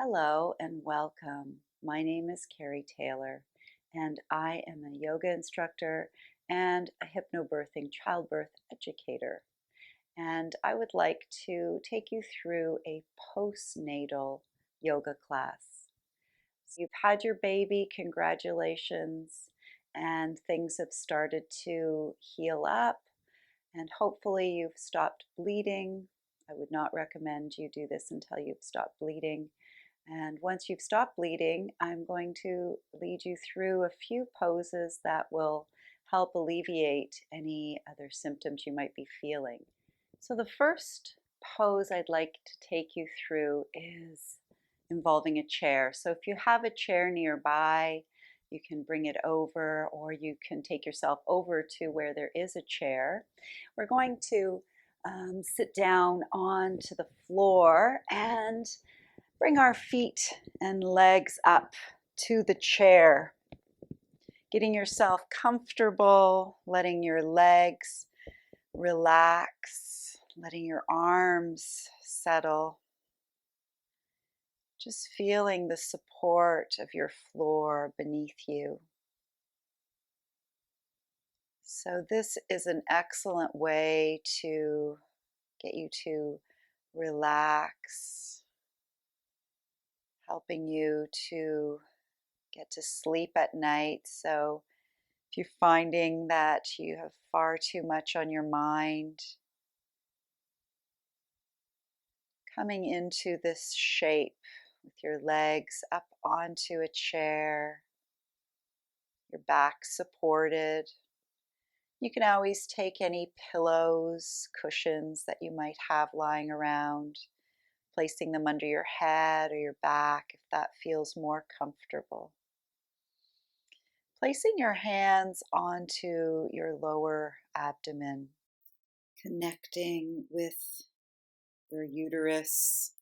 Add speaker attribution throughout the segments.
Speaker 1: Hello and welcome. My name is Carrie Taylor, and I am a yoga instructor and a hypnobirthing childbirth educator. And I would like to take you through a postnatal yoga class. So you've had your baby, congratulations, and things have started to heal up, and hopefully you've stopped bleeding. I would not recommend you do this until you've stopped bleeding. And once you've stopped bleeding, I'm going to lead you through a few poses that will help alleviate any other symptoms you might be feeling. So the first pose I'd like to take you through is involving a chair. So if you have a chair nearby, you can bring it over, or you can take yourself over to where there is a chair. We're going to sit down onto the floor and bring our feet and legs up to the chair, getting yourself comfortable, letting your legs relax, letting your arms settle, just feeling the support of your floor beneath you. So this is an excellent way to get you to relax, helping you to get to sleep at night. So if you're finding that you have far too much on your mind, coming into this shape with your legs up onto a chair, your back supported. You can always take any pillows, cushions that you might have lying around, placing them under your head or your back if that feels more comfortable. Placing your hands onto your lower abdomen, connecting with your uterus.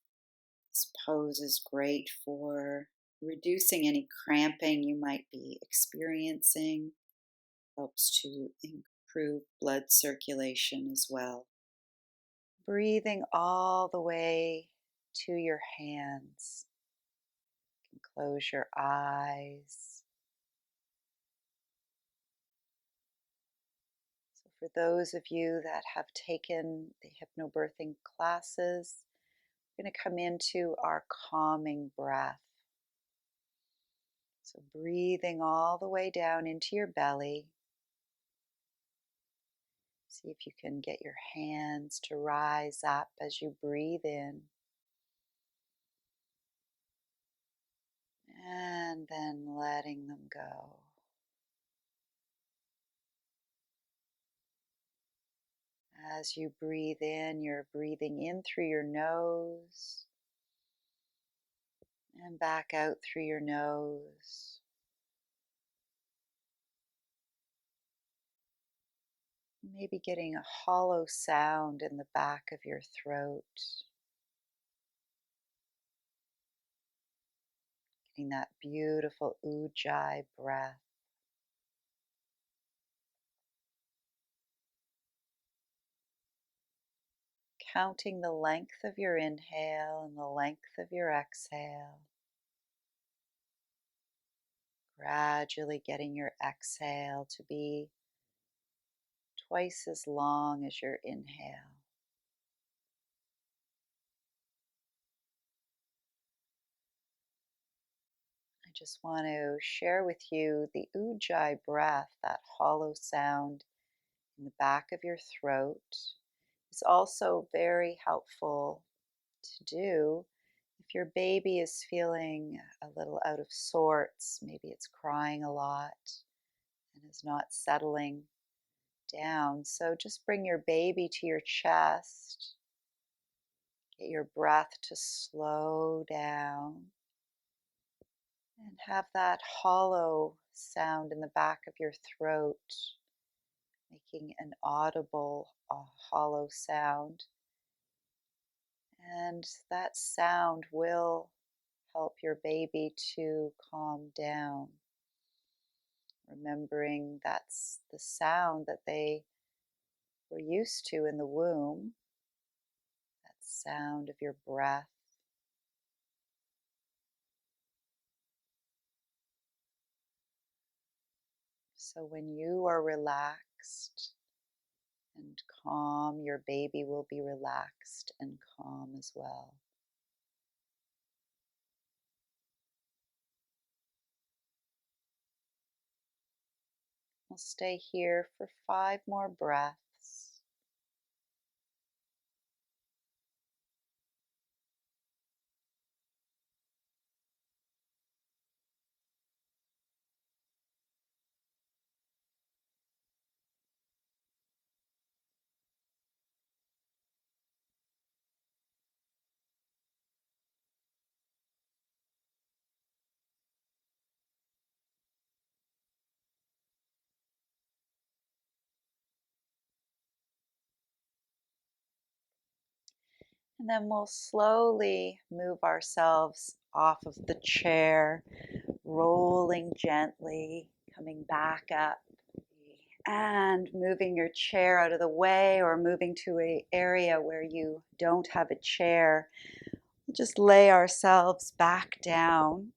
Speaker 1: This pose is great for reducing any cramping you might be experiencing. Helps to improve blood circulation as well. Breathing all the way to your hands. You can close your eyes. So for those of you that have taken the hypnobirthing classes, we're going to come into our calming breath. So breathing all the way down into your belly. See if you can get your hands to rise up as you breathe in. And then letting them go. As you breathe in, you're breathing in through your nose and back out through your nose. Maybe getting a hollow sound in the back of your throat. Getting that beautiful ujjayi breath. Counting the length of your inhale and the length of your exhale. Gradually getting your exhale to be twice as long as your inhale. I just want to share with you the ujjayi breath, that hollow sound in the back of your throat, is also very helpful to do if your baby is feeling a little out of sorts. Maybe it's crying a lot and is not settling down. So just bring your baby to your chest. Get your breath to slow down and have that hollow sound in the back of your throat, making an audible, hollow sound. And that sound will help your baby to calm down. Remembering that's the sound that they were used to in the womb, that sound of your breath. So when you are relaxed and calm, your baby will be relaxed and calm as well. We'll stay here for 5 more breaths. And then we'll slowly move ourselves off of the chair, rolling gently, coming back up, and moving your chair out of the way or moving to an area where you don't have a chair. We'll just lay ourselves back down,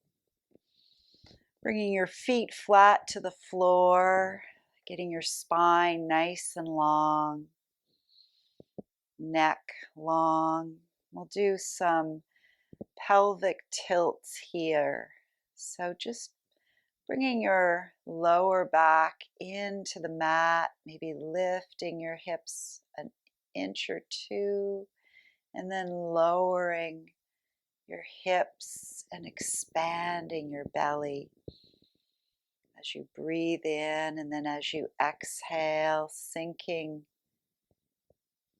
Speaker 1: bringing your feet flat to the floor, getting your spine nice and long, neck long. We'll do some pelvic tilts here. So just bringing your lower back into the mat, maybe lifting your hips an inch or two, and then lowering your hips and expanding your belly as you breathe in, and then as you exhale, sinking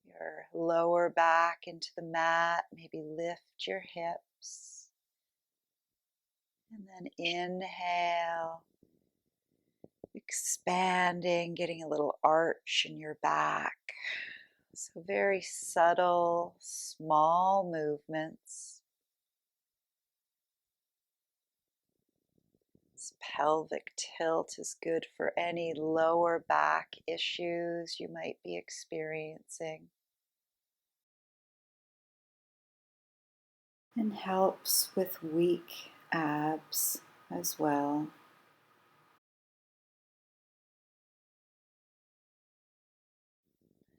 Speaker 1: your lower back into the mat, maybe lift your hips. And then inhale, expanding, getting a little arch in your back. So very subtle, small movements. This pelvic tilt is good for any lower back issues you might be experiencing. And helps with weak abs as well.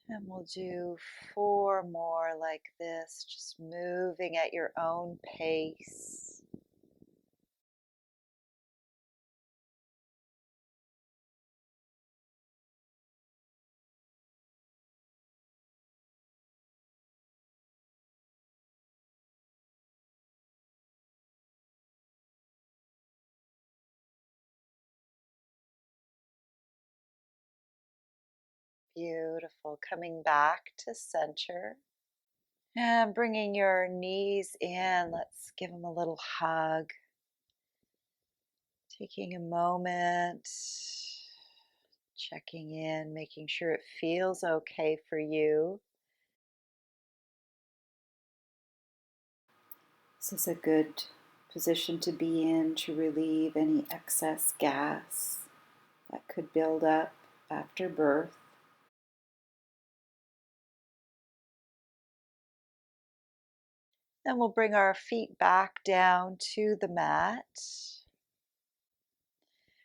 Speaker 1: And we'll do 4 more like this, just moving at your own pace. Beautiful. Coming back to center. And bringing your knees in. Let's give them a little hug. Taking a moment, checking in, making sure it feels okay for you. This is a good position to be in to relieve any excess gas that could build up after birth. Then we'll bring our feet back down to the mat.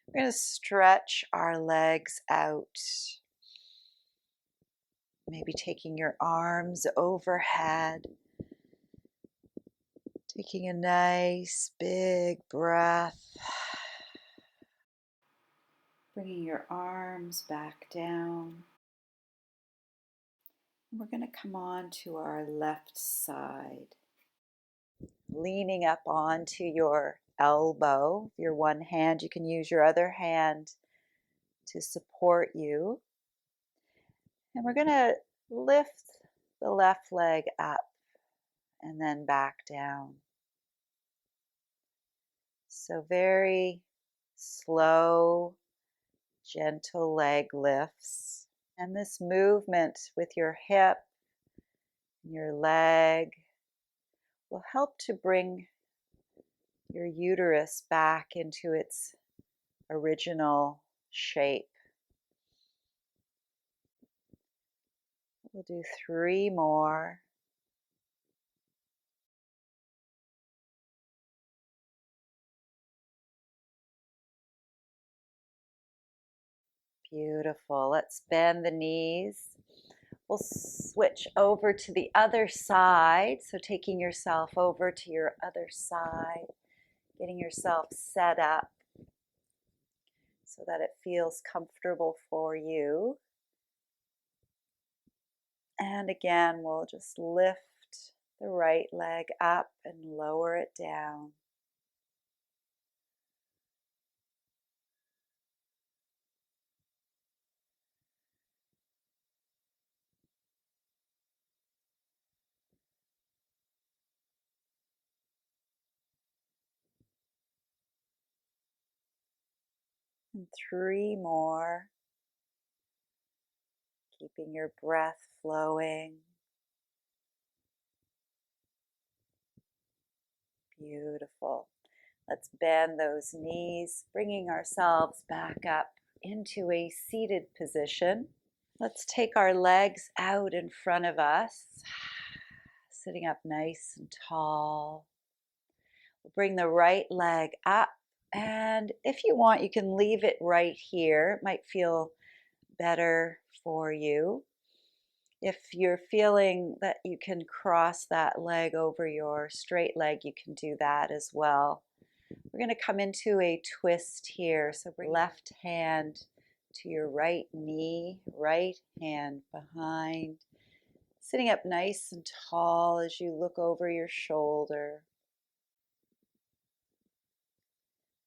Speaker 1: We're going to stretch our legs out. Maybe taking your arms overhead. Taking a nice big breath. Bringing your arms back down. We're going to come on to our left side. Leaning up onto your elbow. Your one hand, you can use your other hand to support you. And we're going to lift the left leg up and then back down. So very slow, gentle leg lifts. And this movement with your hip and your leg will help to bring your uterus back into its original shape. We'll do 3 more. Beautiful. Let's bend the knees. We'll switch over to the other side. So taking yourself over to your other side, getting yourself set up so that it feels comfortable for you. And again, we'll just lift the right leg up and lower it down. And 3 more. Keeping your breath flowing. Beautiful. Let's bend those knees, bringing ourselves back up into a seated position. Let's take our legs out in front of us, sitting up nice and tall. We'll bring the right leg up, and if you want, you can leave it right here. It might feel better for you. If you're feeling that you can cross that leg over your straight leg, you can do that as well. We're going to come into a twist here. So bring left hand to your right knee, right hand behind, sitting up nice and tall as you look over your shoulder.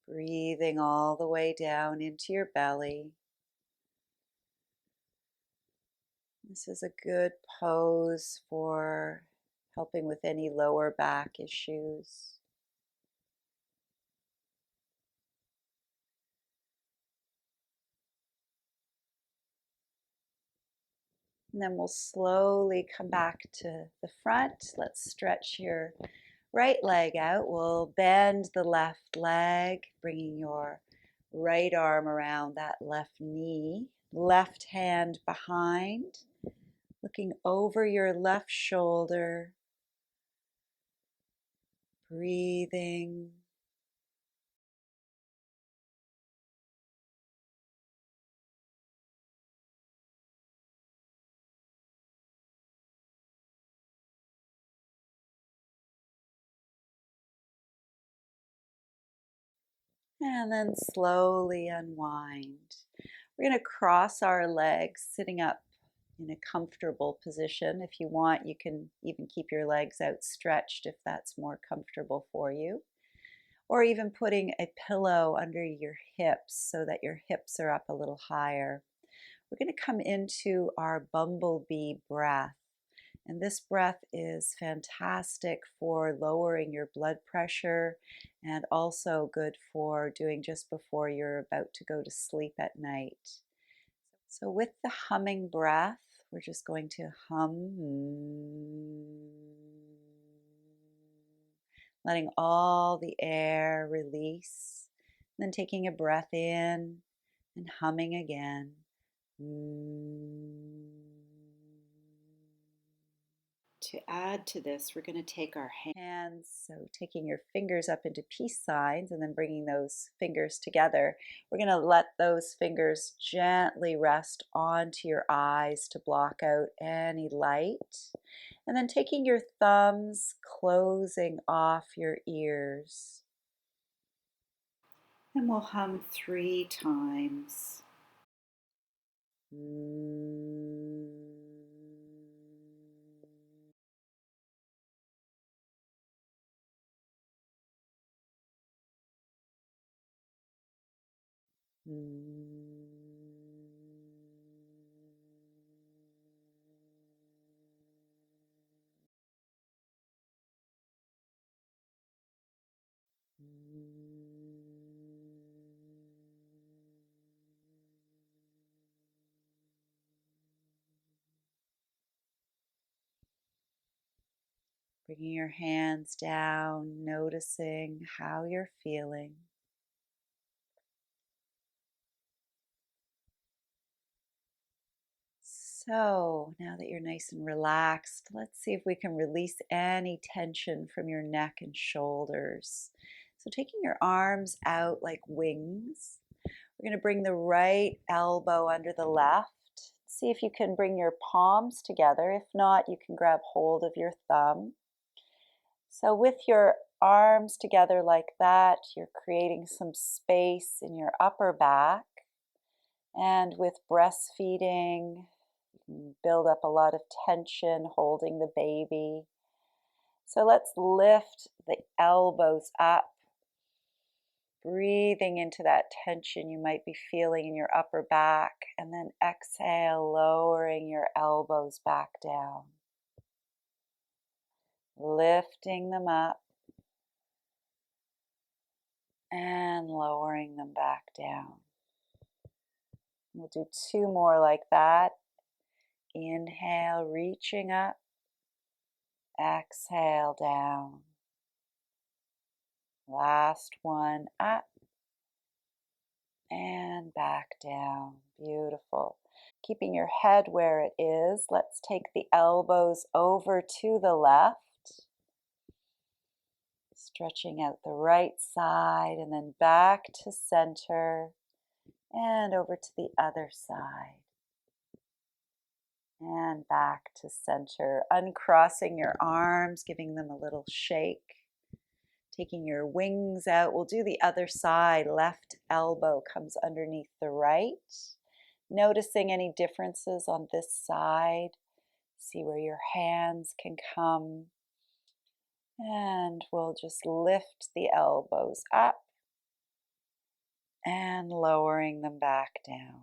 Speaker 1: Breathing all the way down into your belly. This is a good pose for helping with any lower back issues. And then we'll slowly come back to the front. Let's stretch your right leg out. We'll bend the left leg, bringing your right arm around that left knee. Left hand behind, looking over your left shoulder. Breathing. And then slowly unwind. We're going to cross our legs, sitting up in a comfortable position. If you want, you can even keep your legs outstretched if that's more comfortable for you. Or even putting a pillow under your hips so that your hips are up a little higher. We're going to come into our Bumble Bee Breath. And this breath is fantastic for lowering your blood pressure and also good for doing just before you're about to go to sleep at night. So with the humming breath, we're just going to hum, letting all the air release, and then taking a breath in and humming again. To add to this, we're going to take our hands, so taking your fingers up into peace signs and then bringing those fingers together. We're going to let those fingers gently rest onto your eyes to block out any light. And then taking your thumbs, closing off your ears. And we'll hum 3 times. Bringing your hands down, noticing how you're feeling. So now that you're nice and relaxed, let's see if we can release any tension from your neck and shoulders. So taking your arms out like wings, We're going to bring the right elbow under the left. See if you can bring your palms together. If not, you can grab hold of your thumb. So with your arms together like that, you're creating some space in your upper back. And with breastfeeding, you can build up a lot of tension holding the baby. So let's lift the elbows up, breathing into that tension you might be feeling in your upper back, and then exhale, lowering your elbows back down. Lifting them up and lowering them back down. We'll do 2 more like that. Inhale, reaching up. Exhale, down. Last one, up and back down. Beautiful. Keeping your head where it is, let's take the elbows over to the left. Stretching out the right side and then back to center and over to the other side. And back to center. Uncrossing your arms, giving them a little shake. Taking your wings out. We'll do the other side. Left elbow comes underneath the right. Noticing any differences on this side. See where your hands can come. And we'll just lift the elbows up and lowering them back down.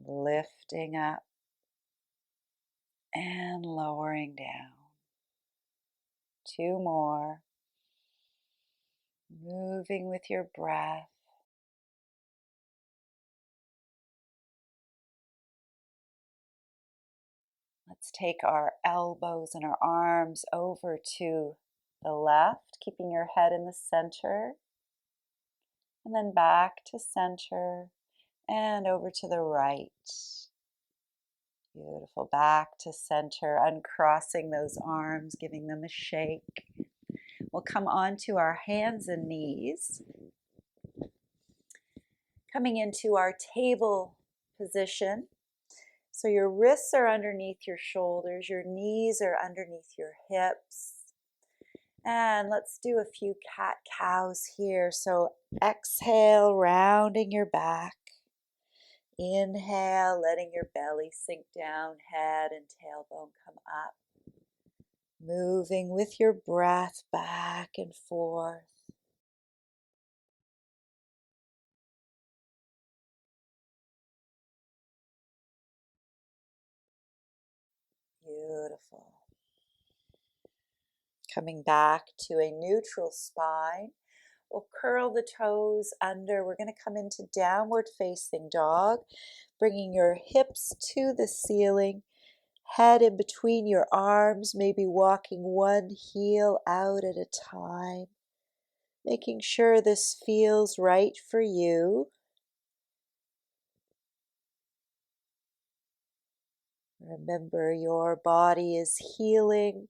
Speaker 1: Lifting up and lowering down. 2 more. Moving with your breath. Let's take our elbows and our arms over to the left, keeping your head in the center. And then back to center and over to the right. Beautiful. Back to center, uncrossing those arms, giving them a shake. We'll come onto our hands and knees. Coming into our table position. So your wrists are underneath your shoulders, your knees are underneath your hips. And let's do a few cat-cows here. So exhale, rounding your back. Inhale, letting your belly sink down, head and tailbone come up. Moving with your breath back and forth. Beautiful. Coming back to a neutral spine. We'll curl the toes under. We're going to come into downward facing dog, bringing your hips to the ceiling, head in between your arms, maybe walking one heel out at a time, making sure this feels right for you. Remember, your body is healing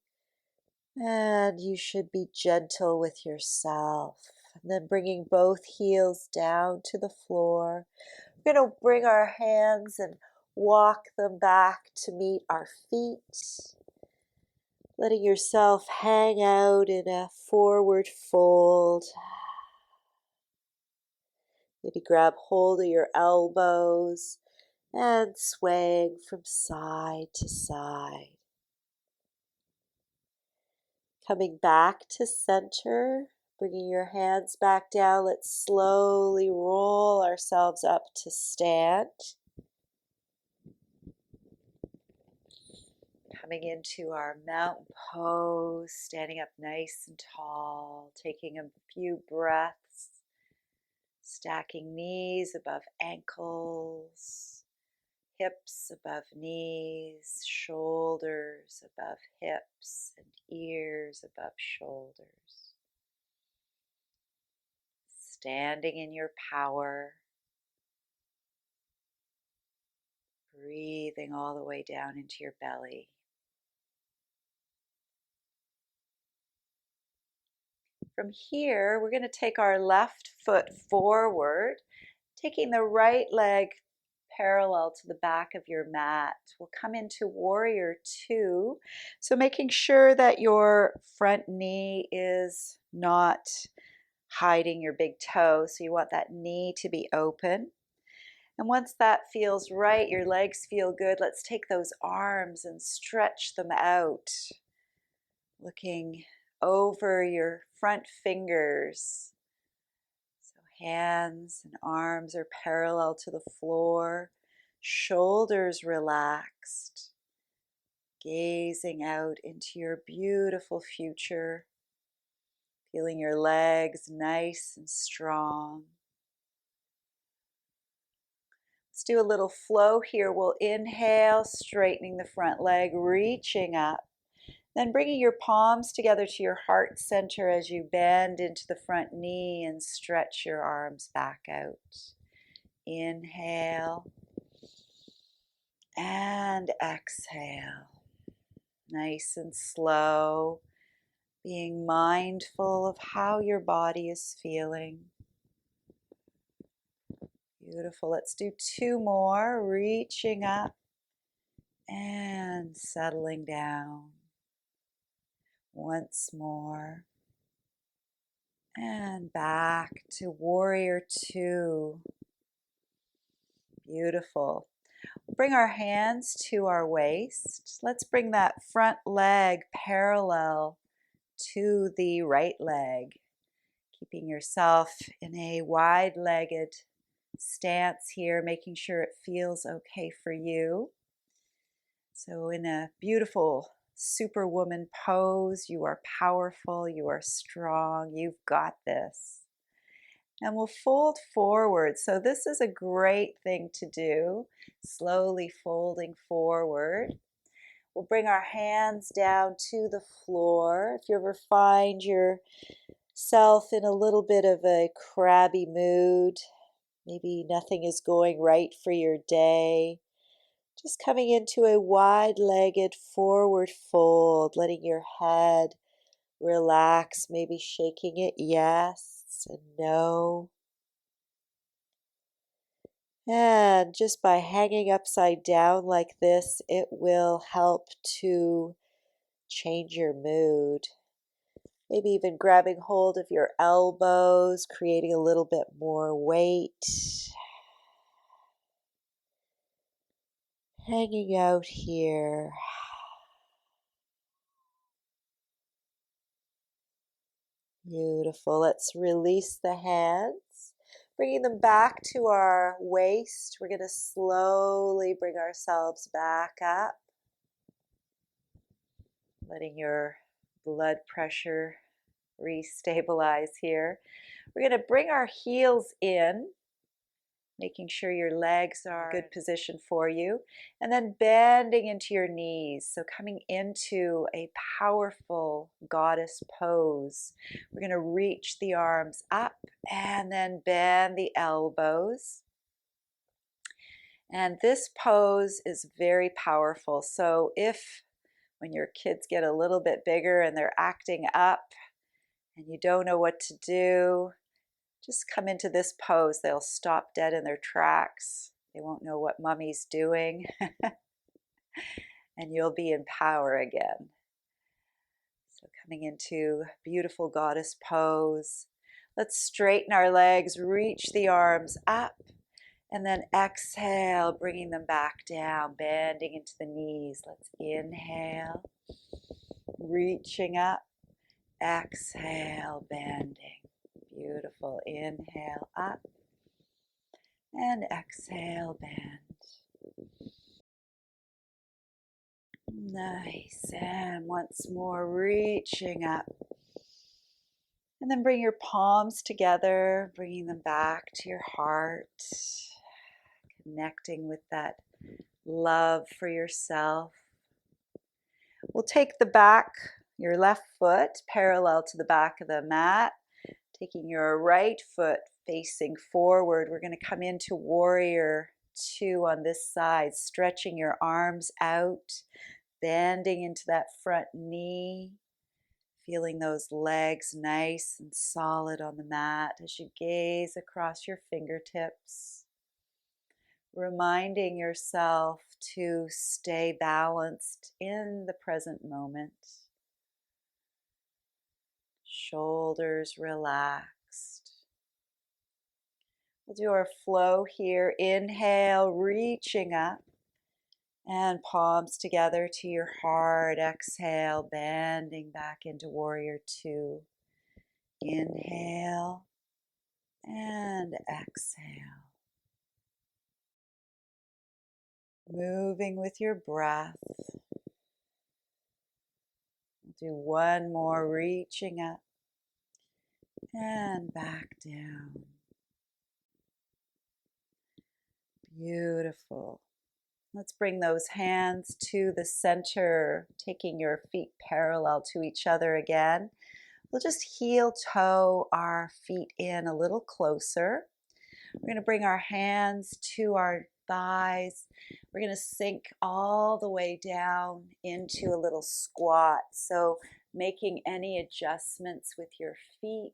Speaker 1: and you should be gentle with yourself. And then bringing both heels down to the floor. We're going to bring our hands and walk them back to meet our feet. Letting yourself hang out in a forward fold. Maybe grab hold of your elbows and swaying from side to side. Coming back to center, bringing your hands back down. Let's slowly roll ourselves up to stand. Coming into our mountain pose, standing up nice and tall, taking a few breaths, stacking knees above ankles, hips above knees, shoulders above hips, and ears above shoulders. Standing in your power, breathing all the way down into your belly. From here, we're going to take our left foot forward, taking the right leg parallel to the back of your mat. We'll come into Warrior Two. So making sure that your front knee is not hiding your big toe. So you want that knee to be open. And once that feels right, your legs feel good, let's take those arms and stretch them out, looking over your front fingers. Hands and arms are parallel to the floor, shoulders relaxed, gazing out into your beautiful future, feeling your legs nice and strong. Let's do a little flow here. We'll inhale, straightening the front leg, reaching up. Then bringing your palms together to your heart center as you bend into the front knee and stretch your arms back out. Inhale and exhale. Nice and slow, being mindful of how your body is feeling. Beautiful. Let's do two more, reaching up and settling down. Once more. And back to Warrior Two. Beautiful. Bring our hands to our waist. Let's bring that front leg parallel to the right leg, keeping yourself in a wide-legged stance here, making sure it feels okay for you. So in a beautiful Superwoman pose, you are powerful, you are strong, you've got this. And we'll fold forward. So this is a great thing to do, slowly folding forward. We'll bring our hands down to the floor. If you ever find yourself in a little bit of a crabby mood, maybe nothing is going right for your day, just coming into a wide-legged forward fold, letting your head relax, maybe shaking it yes and no. And just by hanging upside down like this, it will help to change your mood. Maybe even grabbing hold of your elbows, creating a little bit more weight. Hanging out here. Beautiful. Let's release the hands. Bringing them back to our waist. We're going to slowly bring ourselves back up. Letting your blood pressure restabilize here. We're going to bring our heels in, making sure your legs are in a good position for you, and then bending into your knees. So coming into a powerful goddess pose. We're going to reach the arms up and then bend the elbows. And this pose is very powerful. So if when your kids get a little bit bigger and they're acting up and you don't know what to do, just come into this pose. They'll stop dead in their tracks. They won't know what mommy's doing. And you'll be in power again. So coming into beautiful goddess pose. Let's straighten our legs, reach the arms up, and then exhale, bringing them back down, bending into the knees. Let's inhale, reaching up, exhale, bending. Beautiful. Inhale up and exhale, bend. Nice. And once more, reaching up. And then bring your palms together, bringing them back to your heart, connecting with that love for yourself. We'll take your left foot parallel to the back of the mat, taking your right foot facing forward. We're going to come into Warrior Two on this side, stretching your arms out, bending into that front knee, Feeling those legs nice and solid on the mat as you gaze across your fingertips, reminding yourself to stay balanced in the present moment. Shoulders relaxed. We'll do our flow here. Inhale, reaching up, and palms together to your heart. Exhale, bending back into warrior two. Inhale and exhale. Moving with your breath. Do one more, reaching up and back down. Beautiful. Let's bring those hands to the center, taking your feet parallel to each other again. We'll just heel toe our feet in a little closer. We're going to bring our hands to our thighs. We're going to sink all the way down into a little squat. So making any adjustments with your feet,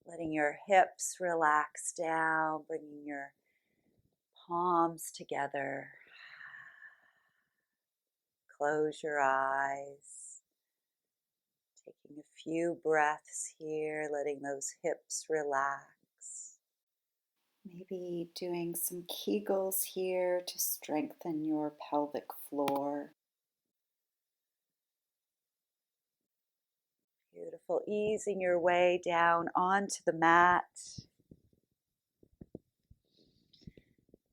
Speaker 1: letting your hips relax down, bringing your palms together. Close your eyes. Taking a few breaths here, letting those hips relax. Maybe doing some Kegels here to strengthen your pelvic floor. Beautiful. Easing your way down onto the mat.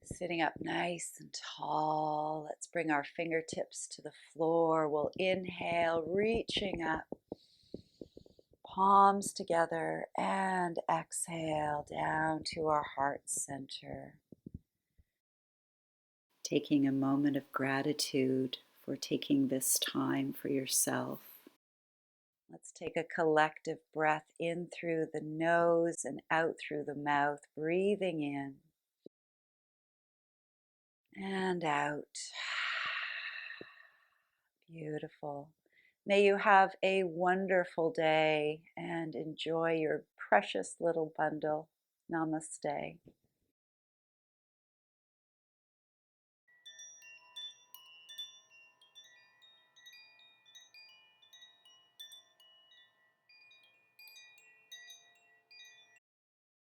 Speaker 1: Sitting up nice and tall. Let's bring our fingertips to the floor. We'll inhale, reaching up. Palms together, and exhale down to our heart center. Taking a moment of gratitude for taking this time for yourself. Let's take a collective breath in through the nose and out through the mouth, breathing in and out. Beautiful. May you have a wonderful day and enjoy your precious little bundle. Namaste.